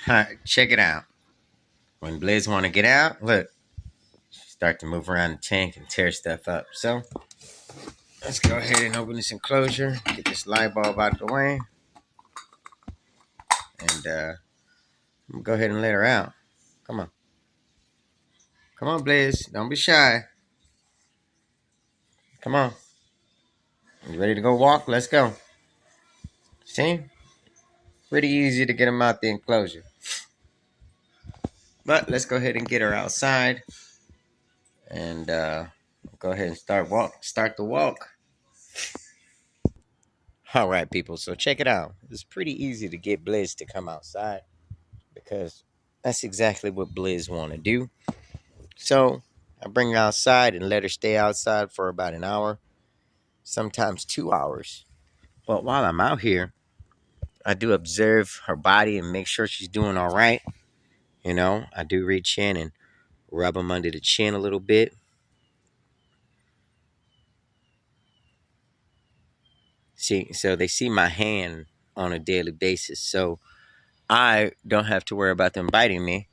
Alright, check it out. When Blizz want to get out, look, start to move around the tank and tear stuff up. So let's go ahead and open this enclosure, get this light bulb out of the way, and I'm gonna go ahead and let her out. Come on. Come on, Blizz. Don't be shy. Come on. You ready to go walk? Let's go. See? Pretty easy to get them out the enclosure. But let's go ahead and get her outside and go ahead and start the walk. All right, people. So check it out. It's pretty easy to get Blizz to come outside because that's exactly what Blizz want to do. So I bring her outside and let her stay outside for about an hour, sometimes 2 hours. But while I'm out here, I do observe her body and make sure she's doing all right. You know, I do reach in and rub them under the chin a little bit. See, so they see my hand on a daily basis. So I don't have to worry about them biting me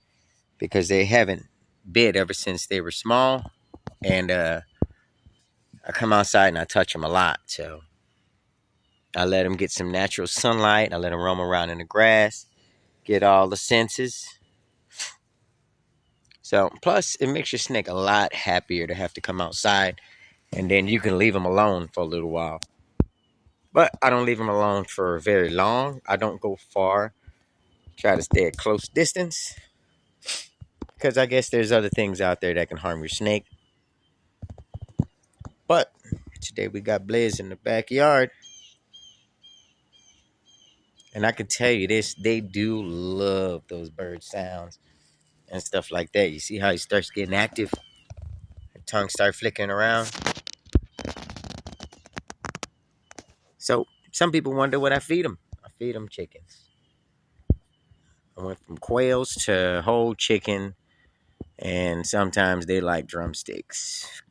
because they haven't bit ever since they were small. And I come outside and I touch them a lot. So I let them get some natural sunlight. I let them roam around in the grass, get all the senses. So plus it makes your snake a lot happier to have to come outside, and then you can leave them alone for a little while. But I don't leave them alone for very long. I don't go far. Try to stay at close distance because I guess there's other things out there that can harm your snake. But today we got Blizz in the backyard. And I can tell you this, they do love those bird sounds and stuff like that. You see how he starts getting active? Her tongue starts flicking around. So some people wonder what I feed them. I feed them chickens. I went from quails to whole chicken, and sometimes they like drumsticks.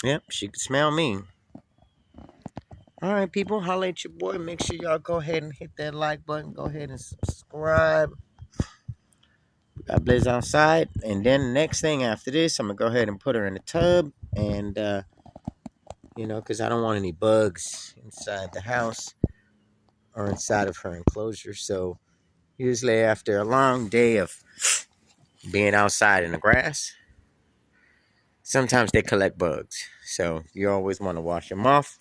Yep, she can smell me. All right, people, holla at your boy. Make sure y'all go ahead and hit that like button. Go ahead and subscribe. Got Blizz outside. And then the next thing after this, I'm going to go ahead and put her in the tub. And, because I don't want any bugs inside the house or inside of her enclosure. So usually after a long day of being outside in the grass, sometimes they collect bugs. So you always want to wash them off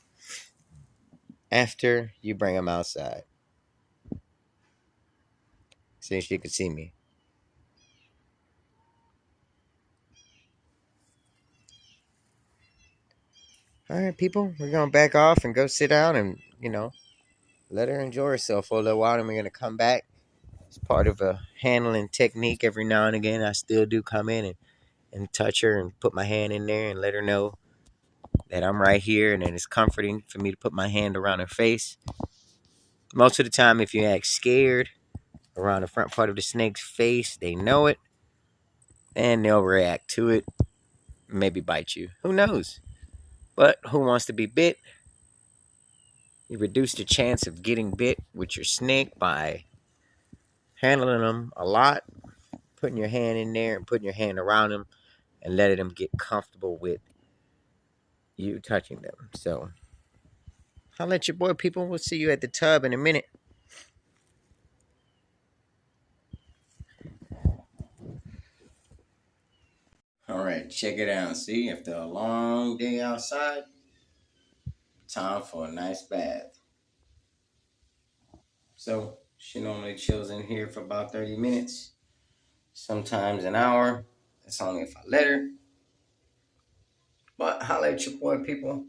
after you bring them outside. See, she could see me. All right, people, we're going to back off and go sit down and, let her enjoy herself for a little while. And we're going to come back. It's part of a handling technique. Every now and again, I still do come in and touch her and put my hand in there and let her know that I'm right here and that it's comforting for me to put my hand around her face. Most of the time, if you act scared around the front part of the snake's face, they know it, and they'll react to it, maybe bite you. Who knows? But who wants to be bit? You reduce the chance of getting bit with your snake by handling them a lot, putting your hand in there and putting your hand around them and letting them get comfortable with you touching them. So I'll let your boy, people. We'll see you at the tub in a minute. All right, check it out. See, after a long day outside, time for a nice bath. So she normally chills in here for about 30 minutes, sometimes an hour. That's only if I let her. But holla at your boy, people.